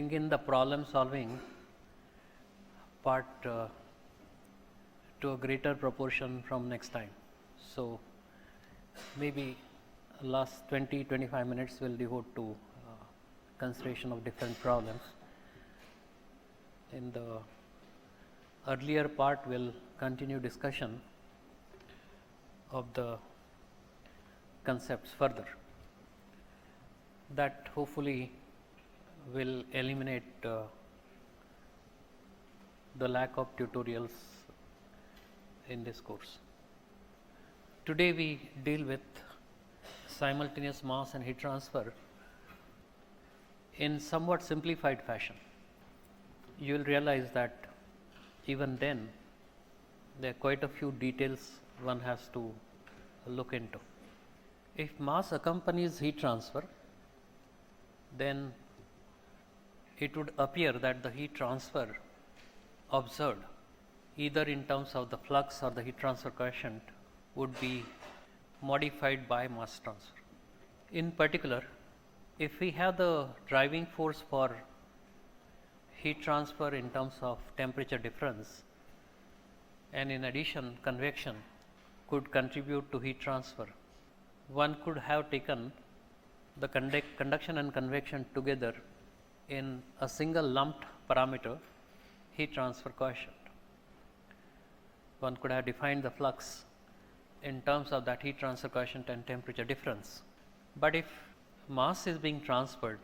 bring in the problem solving part to a greater proportion from next time. So, maybe last 20-25 minutes will devote to consideration of different problems. In the earlier part, we'll continue discussion of the concepts further. That hopefully will eliminate the lack of tutorials in this course. Today we deal with simultaneous mass and heat transfer in somewhat simplified fashion. You will realize that even then there are quite a few details one has to look into. If mass accompanies heat transfer, then it would appear that the heat transfer observed, either in terms of the flux or the heat transfer coefficient, would be modified by mass transfer. In particular, if we have the driving force for heat transfer in terms of temperature difference, and in addition convection could contribute to heat transfer, one could have taken the conduction and convection together in a single lumped parameter, heat transfer coefficient. One could have defined the flux in terms of that heat transfer coefficient and temperature difference. But if mass is being transferred,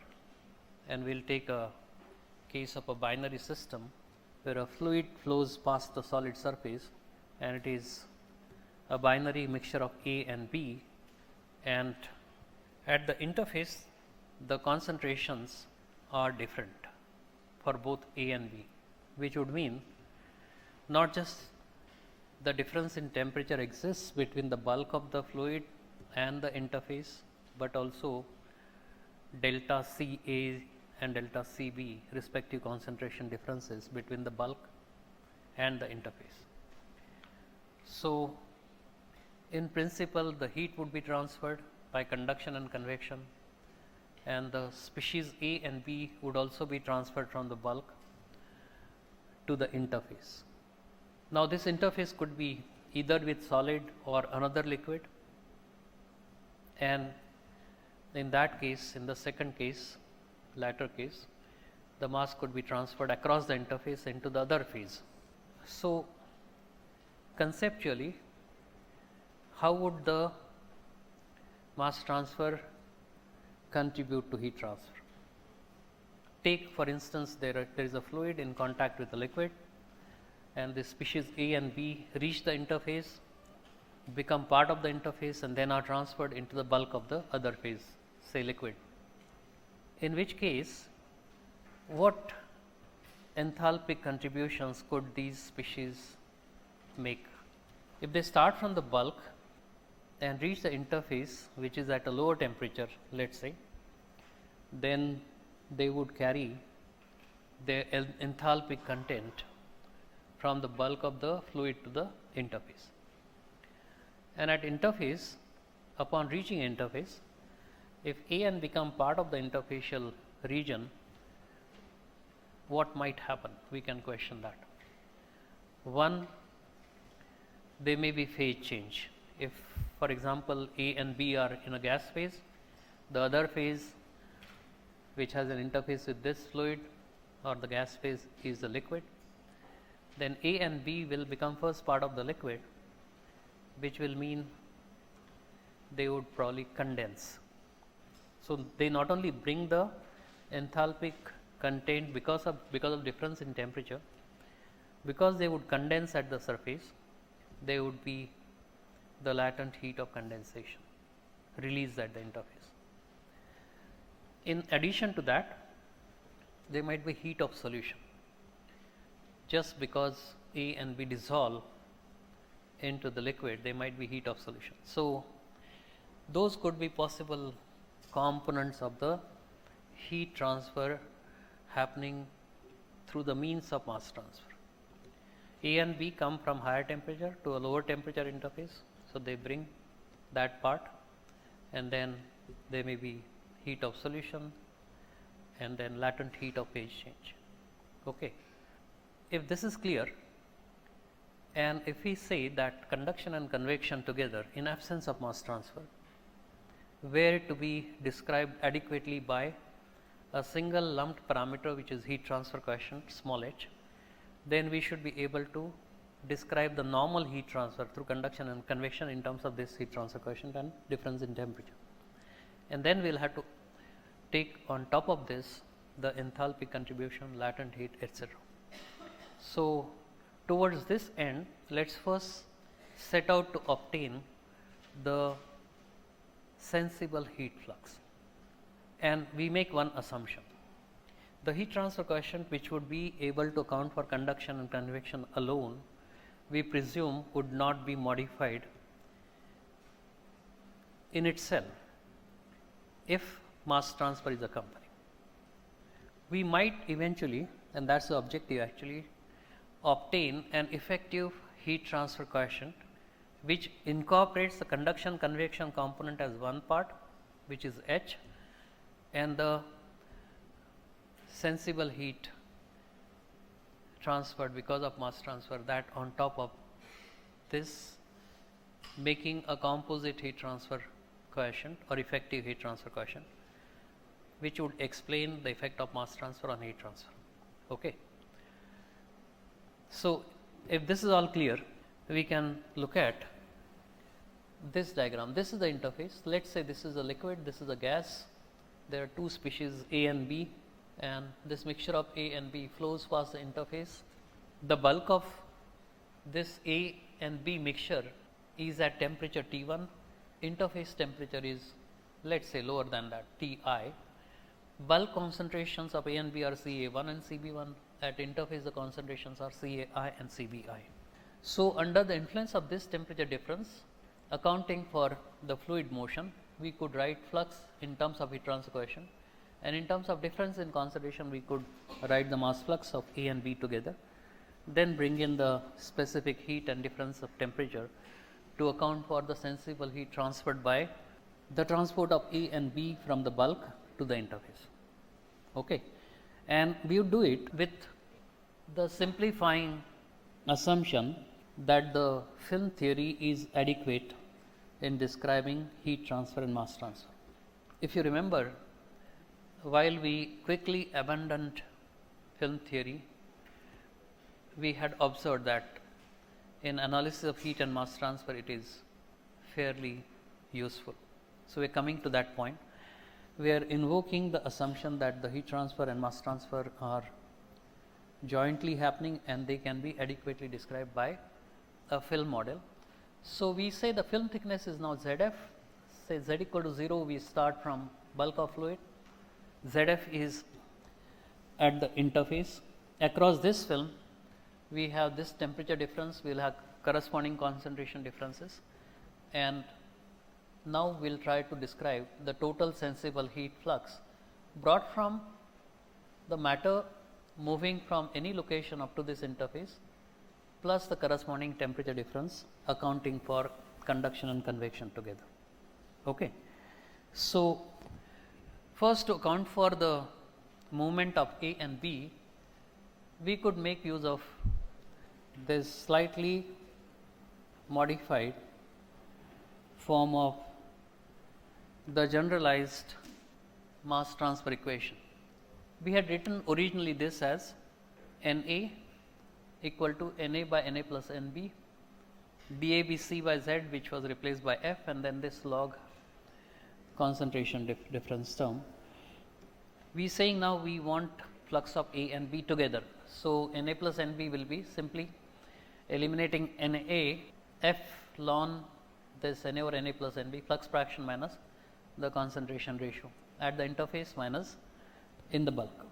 and we will take a case of a binary system where a fluid flows past the solid surface, and it is a binary mixture of A and B, and at the interface the concentrations are different for both A and B, which would mean not just the difference in temperature exists between the bulk of the fluid and the interface, but also delta Ca and delta Cb respective concentration differences between the bulk and the interface. So, in principle the heat would be transferred by conduction and convection, and the species A and B would also be transferred from the bulk to the interface. Now, this interface could be either with solid or another liquid, and in that case, in the second case, latter case, the mass could be transferred across the interface into the other phase. So, conceptually, how would the mass transfer contribute to heat transfer? Take for instance, there is a fluid in contact with a liquid, and the species A and B reach the interface, become part of the interface, and then are transferred into the bulk of the other phase, say liquid. In which case, what enthalpic contributions could these species make? If they start from the bulk and reach the interface, which is at a lower temperature, let us say, then they would carry their enthalpic content from the bulk of the fluid to the interface. And at interface, upon reaching interface, if A and become part of the interfacial region, what might happen? We can question that. One, there may be phase change. If for example A and B are in a gas phase, the other phase which has an interface with this fluid or the gas phase is the liquid, then A and B will become first part of the liquid, which will mean they would probably condense. So, they not only bring the enthalpic content because of difference in temperature, because they would condense at the surface, there would be the latent heat of condensation released at the interface. In addition to that, there might be heat of solution. Just because A and B dissolve into the liquid, there might be heat of solution. So, those could be possible components of the heat transfer happening through the means of mass transfer. A and B come from higher temperature to a lower temperature interface, so they bring that part, and then there may be heat of solution, and then latent heat of phase change. Okay. If this is clear, and if we say that conduction and convection together in absence of mass transfer were to be described adequately by a single lumped parameter, which is heat transfer coefficient small h, then we should be able to describe the normal heat transfer through conduction and convection in terms of this heat transfer coefficient and difference in temperature. And then we will have to take on top of this the enthalpy contribution, latent heat, etc. So, towards this end, let us first set out to obtain the sensible heat flux, and we make one assumption. The heat transfer coefficient, which would be able to account for conduction and convection alone, we presume would not be modified in itself if mass transfer is accompanied. We might eventually, and that is the objective actually, obtain an effective heat transfer coefficient which incorporates the conduction convection component as one part, which is H, and the sensible heat transferred because of mass transfer, that on top of this, making a composite heat transfer coefficient or effective heat transfer coefficient, which would explain the effect of mass transfer on heat transfer. Okay. So, if this is all clear, we can look at this diagram. This is the interface. Let us say this is a liquid, this is a gas. There are two species A and B, and this mixture of A and B flows past the interface. The bulk of this A and B mixture is at temperature T1. Interface temperature is, let us say, lower than that, Ti. Bulk concentrations of A and B are Ca1 and Cb1. At interface, the concentrations are Cai and Cbi. So, under the influence of this temperature difference, accounting for the fluid motion, we could write flux in terms of heat transfer coefficient, and in terms of difference in concentration, we could write the mass flux of A and B together, then bring in the specific heat and difference of temperature to account for the sensible heat transferred by the transport of A and B from the bulk to the interface. Okay. And we would do it with the simplifying assumption that the film theory is adequate in describing heat transfer and mass transfer. If you remember, while we quickly abandoned film theory, we had observed that in analysis of heat and mass transfer it is fairly useful. So, we are coming to that point. We are invoking the assumption that the heat transfer and mass transfer are jointly happening and they can be adequately described by a film model. So, we say the film thickness is now Zf, say Z equal to 0, we start from bulk of fluid, Zf is at the interface. Across this film, we have this temperature difference, we will have corresponding concentration differences, and now we will try to describe the total sensible heat flux brought from the matter moving from any location up to this interface plus the corresponding temperature difference accounting for conduction and convection together. Okay. So, first to account for the movement of A and B, we could make use of this slightly modified form of the generalized mass transfer equation. We had written originally this as Na equal to Na by Na plus Nb, dAbC by Z, which was replaced by F, and then this log concentration difference term. We saying now we want flux of A and B together. So, Na plus Nb will be simply eliminating Na, F ln this Na over Na plus Nb, flux fraction minus the concentration ratio at the interface minus in the bulk.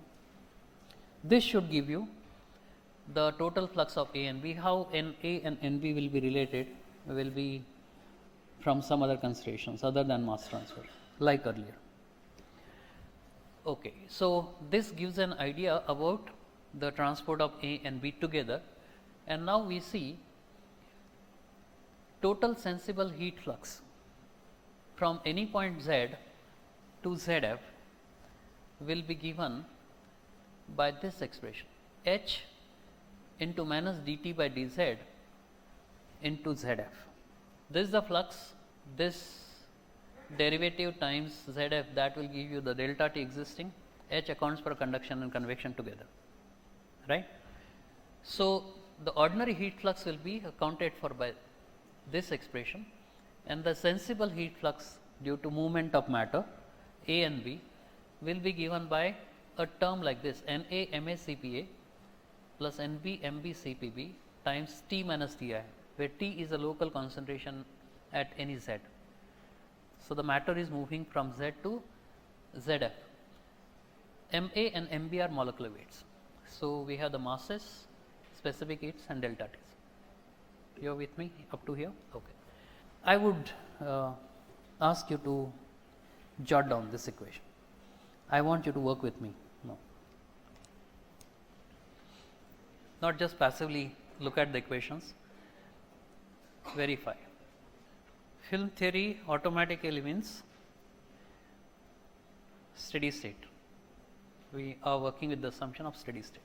This should give you the total flux of A and B. How Na and Nb will be related will be from some other considerations other than mass transfer, like earlier. Okay. So, this gives an idea about the transport of A and B together, and now we see total sensible heat flux from any point Z to Zf will be given by this expression, H into minus dt by dz into Zf. This is the flux, this derivative times Zf, that will give you the delta T existing. H accounts for conduction and convection together, right. So, the ordinary heat flux will be accounted for by this expression, and the sensible heat flux due to movement of matter A and B will be given by a term like this, Na Ma Cpa plus Nb Mb Cpb times T minus Ti, where T is a local concentration at any Z. So, the matter is moving from Z to Zf. Ma and Mb are molecular weights. So, we have the masses, specific heats and delta T's. You are with me up to here? Okay. I would ask you to jot down this equation. I want you to work with me now. Not just passively look at the equations, verify. Film theory automatically means steady state. We are working with the assumption of steady state.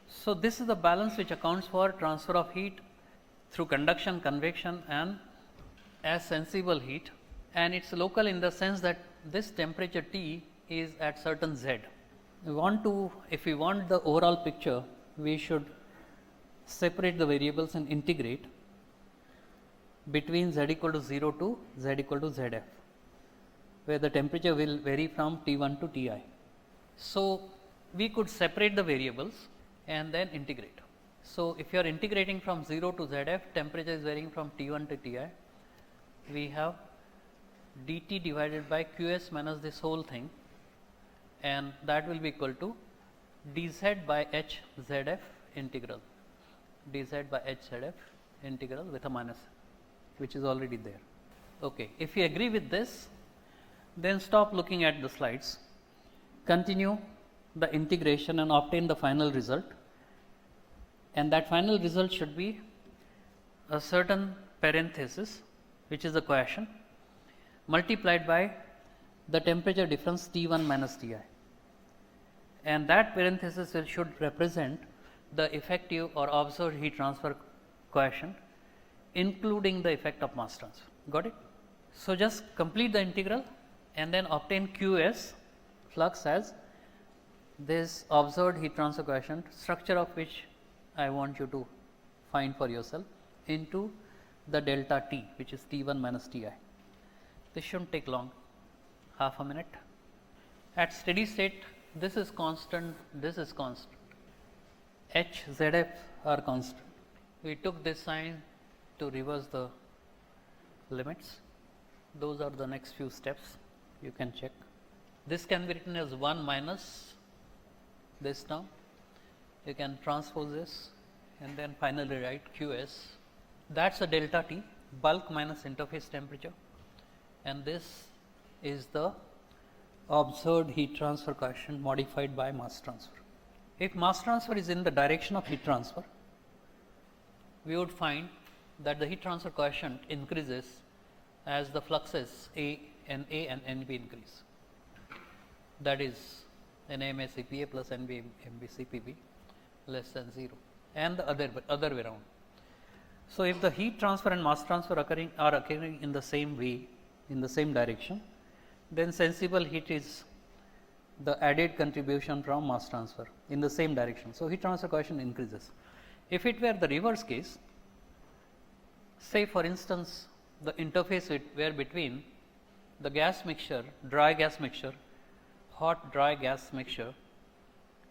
So, this is the balance which accounts for transfer of heat through conduction, convection and as sensible heat, and it is local in the sense that this temperature T is at certain Z. We want to, if we want the overall picture, we should separate the variables and integrate between Z equal to 0 to Z equal to Zf, where the temperature will vary from T1 to Ti. So, we could separate the variables and then integrate. So, if you are integrating from 0 to Zf, temperature is varying from T1 to Ti, we have dt divided by Qs minus this whole thing, and that will be equal to dz by h Zf integral, dz by h Zf integral with a minus, which is already there. Okay. If you agree with this, then stop looking at the slides, continue the integration and obtain the final result, and that final result should be a certain parenthesis, which is the quotient, multiplied by the temperature difference T1 minus Ti, and that parenthesis should represent the effective or observed heat transfer coefficient, including the effect of mass transfer. Got it? So, just complete the integral and then obtain Qs flux as this observed heat transfer coefficient, structure of which I want you to find for yourself, into the delta T, which is T1 minus Ti. This should not take long, half a minute. At steady state, this is constant, this is constant, H, Zf are constant. We took this sign to reverse the limits. Those are the next few steps, you can check. This can be written as 1 minus this term. You can transpose this and then finally write Qs. That is the delta T, bulk minus interface temperature, and this is the observed heat transfer coefficient modified by mass transfer. If mass transfer is in the direction of heat transfer, we would find that the heat transfer coefficient increases as the fluxes A and NB increase. That is NA Cpa plus NB Mb Cpb less than 0, and the other way around. So, if the heat transfer and mass transfer are occurring in the same way, in the same direction, then sensible heat is the added contribution from mass transfer in the same direction. So, heat transfer coefficient increases. If it were the reverse case, say for instance, the interface were between the gas mixture, dry gas mixture, hot dry gas mixture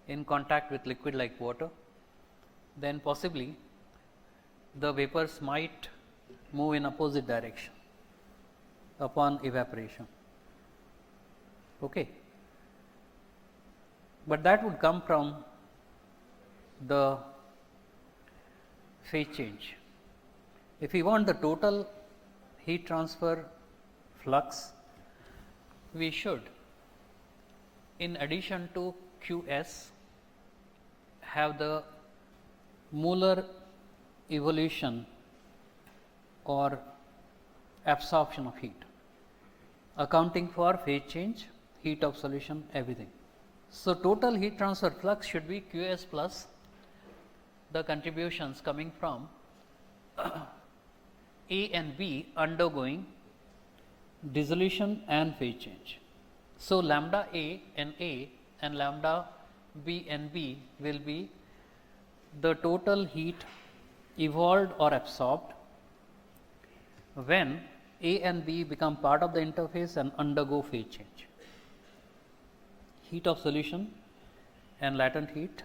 in contact with liquid like water, then possibly the vapors might move in opposite direction upon evaporation. Okay. But that would come from the phase change. If we want the total heat transfer flux, we should, in addition to Qs, have the molar evolution or absorption of heat, accounting for phase change, heat of solution, everything. So, total heat transfer flux should be Qs plus the contributions coming from A and B undergoing dissolution and phase change. So, lambda A and lambda B and B will be the total heat evolved or absorbed when A and B become part of the interface and undergo phase change. Heat of solution and latent heat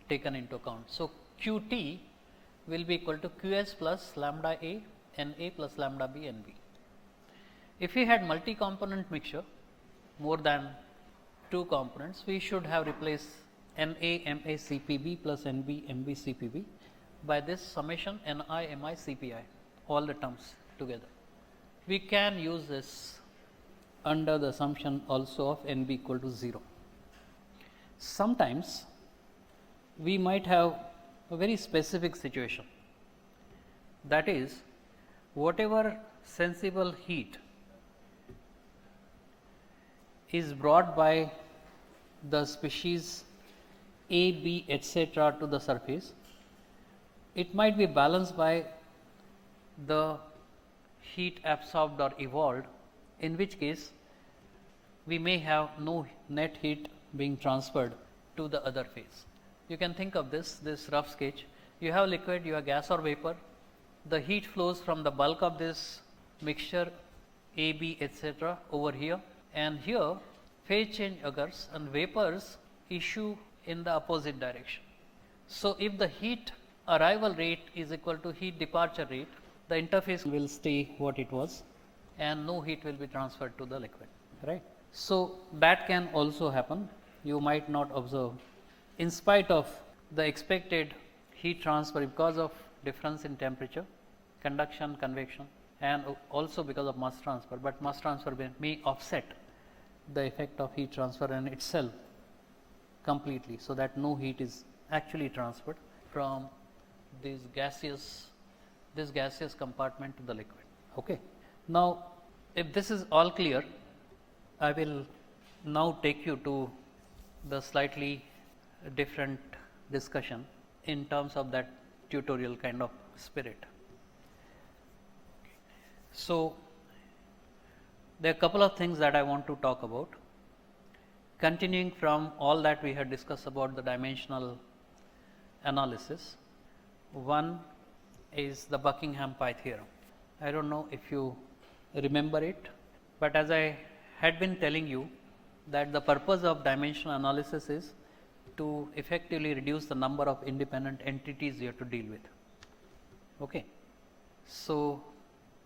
taken into account. So, Qt will be equal to Qs plus lambda A and A plus lambda B and B. If we had multi-component mixture, more than 2 components, we should have replaced Na Ma Cpb plus Nb Mb Cpb by this summation Ni Mi Cpi, all the terms together. We can use this under the assumption also of Nb equal to 0. Sometimes we might have a very specific situation, that is, whatever sensible heat is brought by the species A, B, etc. to the surface, it might be balanced by the heat absorbed or evolved, in which case we may have no net heat being transferred to the other phase. You can think of this rough sketch. You have liquid, you have gas or vapor. The heat flows from the bulk of this mixture A, B, etc. over here, and here phase change occurs and vapors issue in the opposite direction. So, if the heat arrival rate is equal to heat departure rate, the interface will stay what it was and no heat will be transferred to the liquid, right. So, that can also happen. You might not observe, in spite of the expected heat transfer because of difference in temperature, conduction, convection, and also because of mass transfer, but mass transfer may offset the effect of heat transfer in itself completely, so that no heat is actually transferred from this gaseous compartment to the liquid. Okay. Now, if this is all clear, I will now take you to the slightly different discussion in terms of that tutorial kind of spirit. So, there are a couple of things that I want to talk about, continuing from all that we had discussed about the dimensional analysis. One is the Buckingham Pi theorem. I don't know if you remember it, but as I had been telling you, that the purpose of dimensional analysis is to effectively reduce the number of independent entities you have to deal with. Okay. So,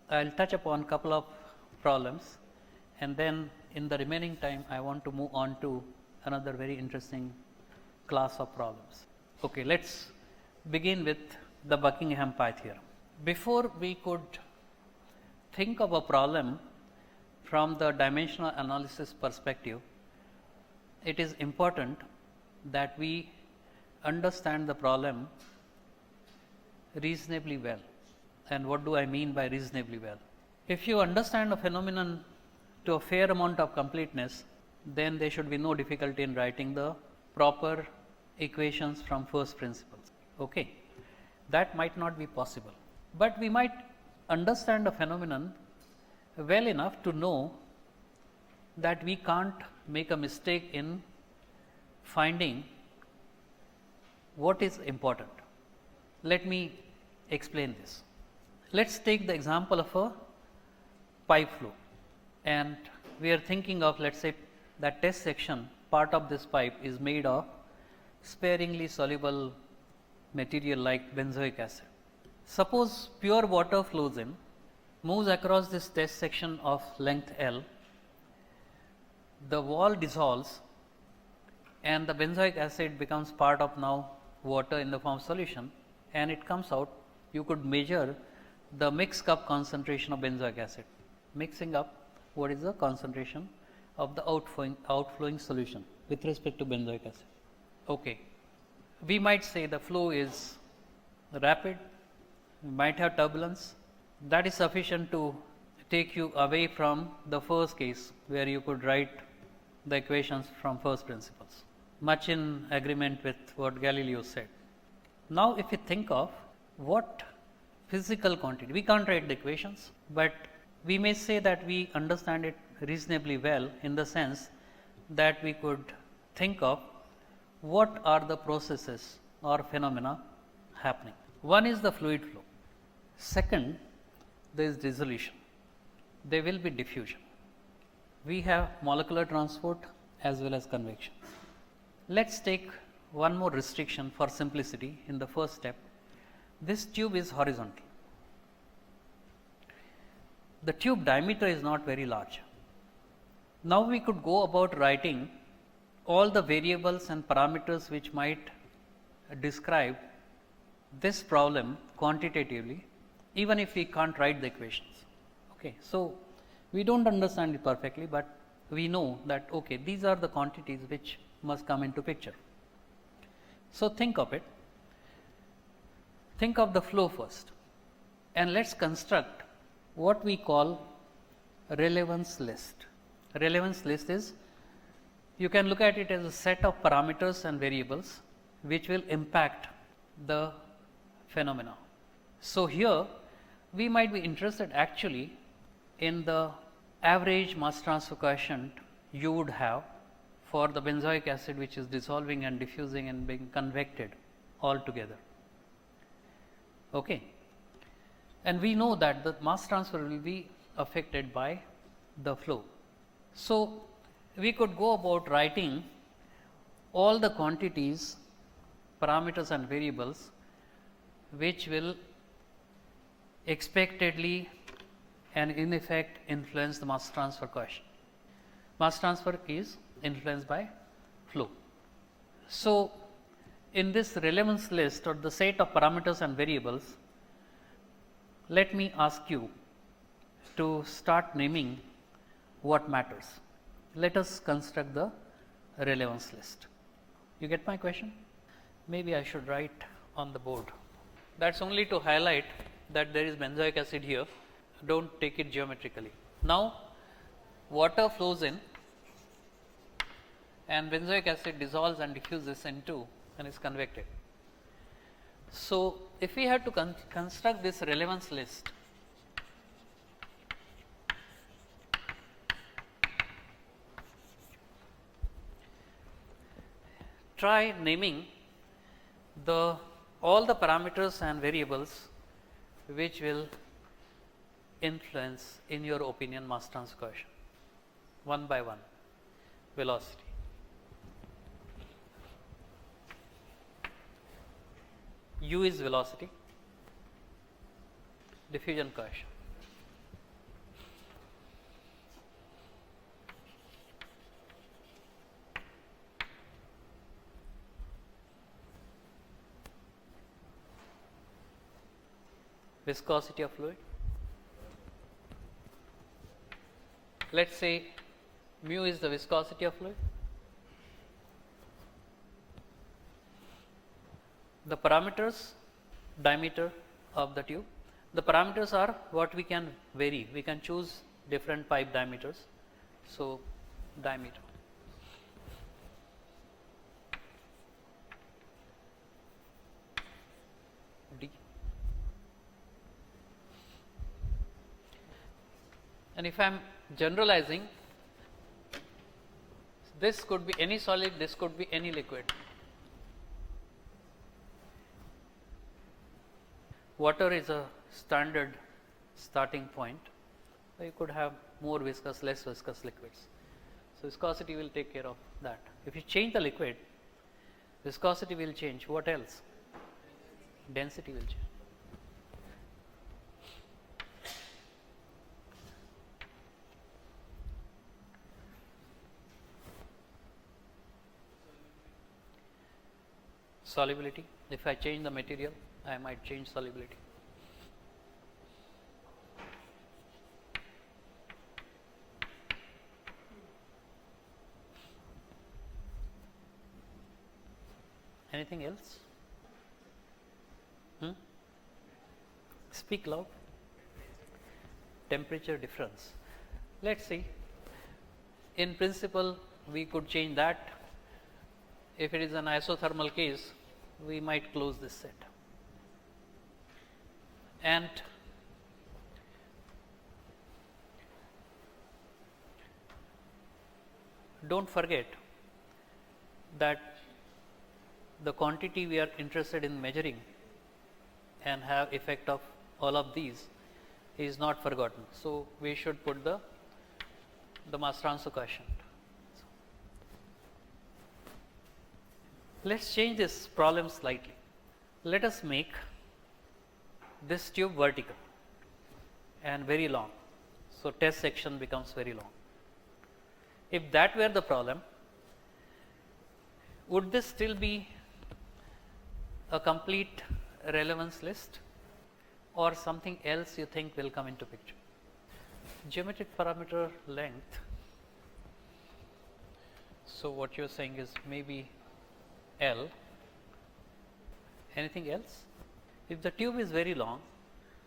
I will touch upon couple of problems, and then in the remaining time I want to move on to another very interesting class of problems. Okay, let us begin with the Buckingham Pi theorem. Before we could think of a problem from the dimensional analysis perspective, it is important that we understand the problem reasonably well. And what do I mean by reasonably well? If you understand a phenomenon to a fair amount of completeness, then there should be no difficulty in writing the proper equations from first principles. Okay. That might not be possible, but we might understand a phenomenon well enough to know that we can't make a mistake in finding what is important. Let me explain this. Let us take the example of a pipe flow, and we are thinking of, let us say, that test section part of this pipe is made of sparingly soluble material like benzoic acid. Suppose pure water flows in, moves across this test section of length L, the wall dissolves and the benzoic acid becomes part of now water in the form of solution, and it comes out. You could measure the mixed cup concentration of benzoic acid, mixing up what is the concentration of the outflowing solution with respect to benzoic acid. Okay. We might say the flow is rapid, we might have turbulence. That is sufficient to take you away from the first case where you could write the equations from first principles, much in agreement with what Galileo said. Now, if we think of what physical quantity, we can't write the equations, but we may say that we understand it reasonably well in the sense that we could think of what are the processes or phenomena happening. One is the fluid flow. Second, there is dissolution. There will be diffusion. We have molecular transport as well as convection. Let's take one more restriction for simplicity in the first step. This tube is horizontal. The tube diameter is not very large. Now we could go about writing all the variables and parameters which might describe this problem quantitatively, even if we can't write the equations. Okay, so we don't understand it perfectly, but we know that okay, these are the quantities which must come into picture. So think of it. Think of the flow first, and let's construct what we call relevance list. Relevance list is, you can look at it as a set of parameters and variables which will impact the phenomena. So here we might be interested actually in the average mass transfer coefficient you would have for the benzoic acid which is dissolving and diffusing and being convected all together. Okay. And we know that the mass transfer will be affected by the flow. So we could go about writing all the quantities, parameters and variables which will expectedly and in effect influence the mass transfer coefficient. Mass transfer is influenced by flow. So in this relevance list or the set of parameters and variables, let me ask you to start naming what matters. Let us construct the relevance list. You get my question? Maybe I should write on the board. That's only to highlight that there is benzoic acid here. Don't take it geometrically. Now water flows in and benzoic acid dissolves and diffuses into and is convected. So if we had to construct this relevance list, try naming all the parameters and variables which will influence, in your opinion, mass transfer coefficient one by one. Velocity, U is velocity, diffusion coefficient, viscosity of fluid. Let us say mu is the viscosity of fluid. The parameters, diameter of the tube. The parameters are what we can vary. We can choose different pipe diameters. So diameter. D. And if I am generalizing, this could be any solid, this could be any liquid. Water is a standard starting point. You could have more viscous, less viscous liquids. So viscosity will take care of that. If you change the liquid, viscosity will change. What else? Density will change. Solubility. If I change the material, I might change solubility. Anything else? Speak loud. Temperature difference. Let's see. In principle, we could change that. If it is an isothermal case, we might close this set. And don't forget that the quantity we are interested in measuring and have effect of all of these is not forgotten. So, we should put the mass transfer coefficient. Let us change this problem slightly. Let us make this tube vertical and very long. So, test section becomes very long. If that were the problem, would this still be a complete relevance list or something else you think will come into picture? Geometric parameter length. So, what you are saying is maybe L. Anything else? If the tube is very long,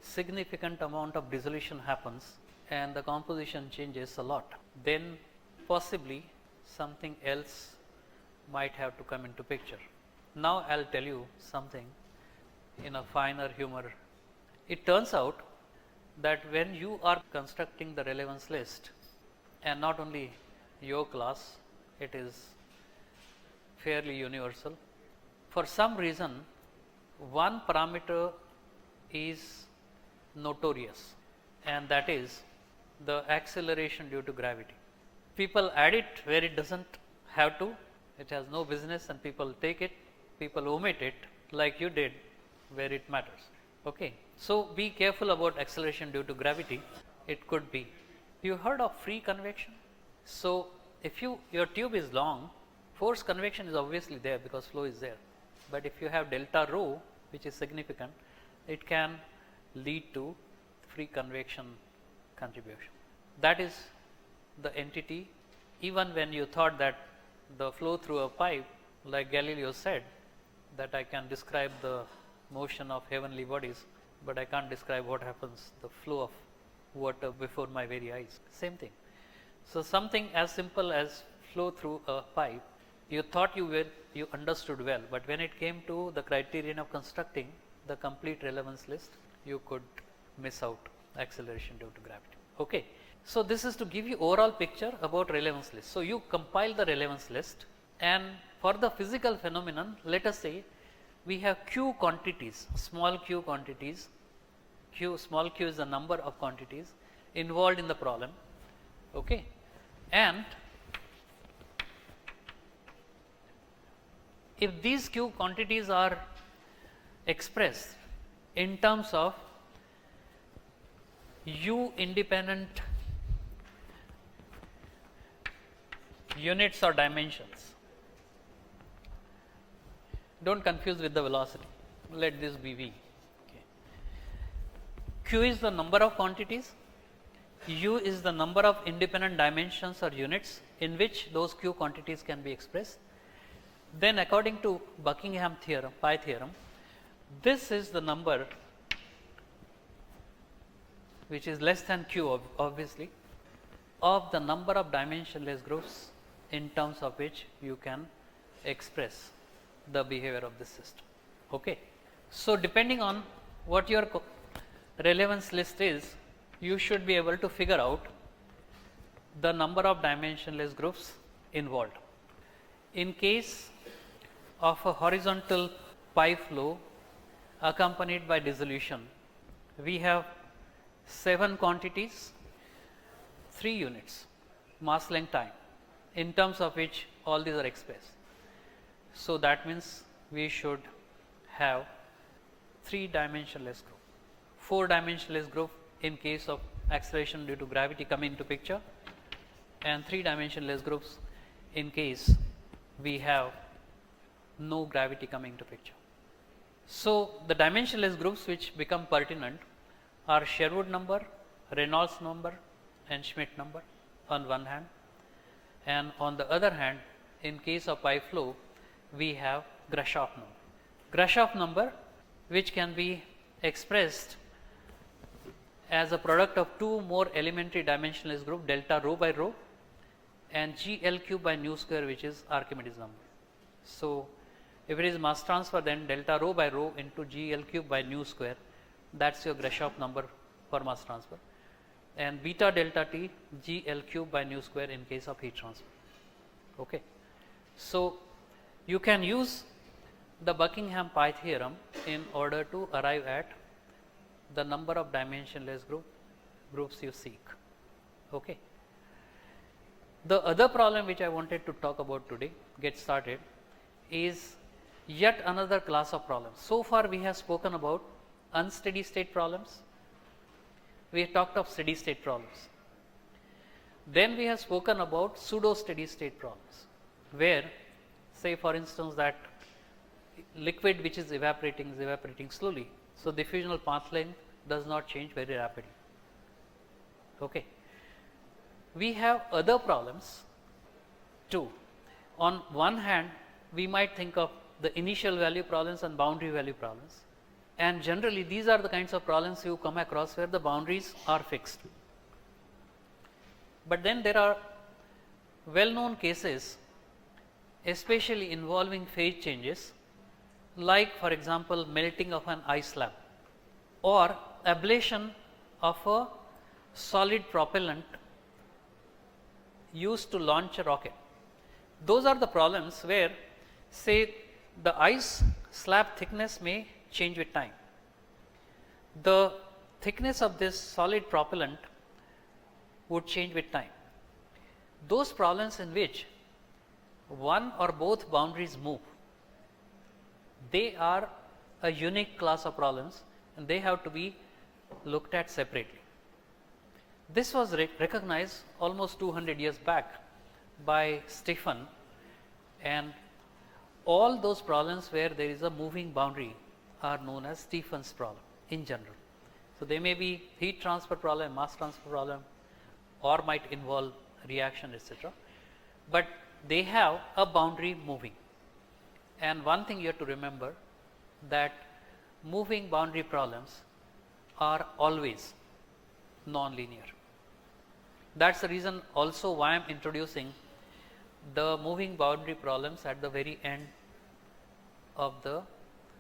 significant amount of dissolution happens and the composition changes a lot, then possibly something else might have to come into picture. Now, I will tell you something in a finer humor. It turns out that when you are constructing the relevance list, and not only your class, it is fairly universal. For some reason, one parameter is notorious, and that is the acceleration due to gravity. People add it where it does not have to, it has no business, and people take it, people omit it like you did where it matters. Okay. So, be careful about acceleration due to gravity. It could be. You heard of free convection? So, if your tube is long, forced convection is obviously there because flow is there, but if you have delta rho, which is significant, it can lead to free convection contribution. That is the entity. Even when you thought that the flow through a pipe, like Galileo said, that I can describe the motion of heavenly bodies, but I can't describe what happens, the flow of water before my very eyes. Same thing. So, something as simple as flow through a pipe, you thought you understood well, but when it came to the criterion of constructing the complete relevance list, you could miss out acceleration due to gravity. Okay. So, this is to give you overall picture about relevance list. So, you compile the relevance list, and for the physical phenomenon, let us say we have q quantities, small q quantities, small q is the number of quantities involved in the problem. Okay. And if these q quantities are expressed in terms of u independent units or dimensions, do not confuse with the velocity, let this be v. Okay. Q is the number of quantities, u is the number of independent dimensions or units in which those q quantities can be expressed. Then according to Buckingham theorem, pi theorem, this is the number which is less than q obviously of the number of dimensionless groups in terms of which you can express the behavior of this system. Okay. So, depending on what your relevance list is, you should be able to figure out the number of dimensionless groups involved. In case of a horizontal pipe flow accompanied by dissolution, we have 7 quantities, 3 units, mass length time, in terms of which all these are expressed. So, that means we should have 3 dimensionless group, 4 dimensionless group in case of acceleration due to gravity come into picture, and 3 dimensionless groups in case we have no gravity coming to picture. So, the dimensionless groups which become pertinent are Sherwood number, Reynolds number and Schmidt number on one hand, and on the other hand, in case of pipe flow we have Grashof number. Grashof number, which can be expressed as a product of 2 more elementary dimensionless group, delta rho by rho and GL cube by nu square, which is Archimedes number. So, if it is mass transfer, then delta rho by rho into GL cube by nu square, that is your Grashof number for mass transfer, and beta delta T GL cube by nu square in case of heat transfer. Okay. So, you can use the Buckingham pi theorem in order to arrive at the number of dimensionless groups you seek. Okay. The other problem which I wanted to talk about today, get started, is yet another class of problems. So far we have spoken about unsteady state problems, we have talked of steady state problems. Then we have spoken about pseudo steady state problems, where say for instance that liquid which is evaporating slowly. So, diffusional path length does not change very rapidly. Okay. We have other problems too. On one hand, we might think of the initial value problems and boundary value problems, and generally these are the kinds of problems you come across where the boundaries are fixed. But then there are well known cases, especially involving phase changes, like for example melting of an ice slab or ablation of a solid propellant used to launch a rocket. Those are the problems where say the ice slab thickness may change with time. The thickness of this solid propellant would change with time. Those problems in which one or both boundaries move, they are a unique class of problems and they have to be looked at separately. This was recognized almost 200 years back by Stephan, and all those problems where there is a moving boundary are known as Stephan's problem in general. So, they may be heat transfer problem, mass transfer problem, or might involve reaction, etc., but they have a boundary moving. And one thing you have to remember, that moving boundary problems are always non-linear. That is the reason also why I am introducing the moving boundary problems at the very end of the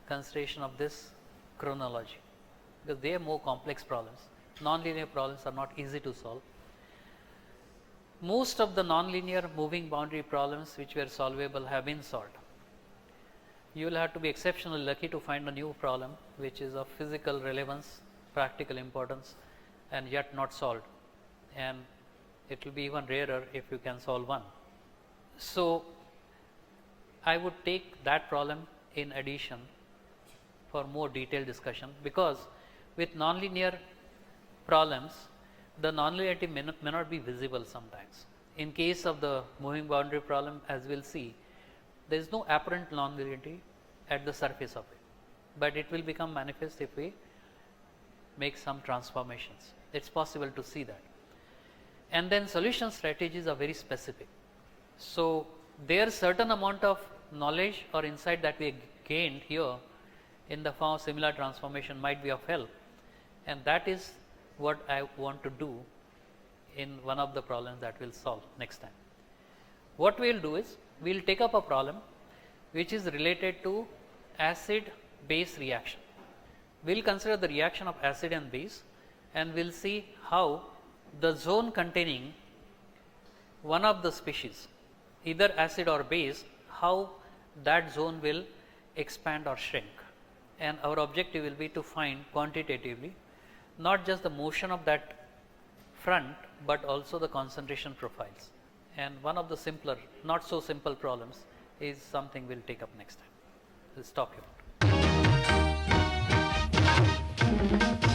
consideration of this chronology, because they are more complex problems. Non-linear problems are not easy to solve. Most of the non-linear moving boundary problems which were solvable have been solved. You will have to be exceptionally lucky to find a new problem which is of physical relevance, practical importance, and yet not solved, and it will be even rarer if you can solve one. So, I would take that problem in addition for more detailed discussion, because with nonlinear problems the nonlinearity may not be visible sometimes. In case of the moving boundary problem, as we will see, there is no apparent nonlinearity at the surface of it, but it will become manifest if we make some transformations. It is possible to see that. And then solution strategies are very specific. So, there certain amount of knowledge or insight that we gained here in the form of similar transformation might be of help, and that is what I want to do in one of the problems that we will solve next time. What we will do is, we will take up a problem which is related to acid base reaction. We will consider the reaction of acid and base, and we will see how the zone containing one of the species, either acid or base, how that zone will expand or shrink. And our objective will be to find quantitatively not just the motion of that front, but also the concentration profiles. And one of the simpler, not so simple problems is something we will take up next time. We will talk about.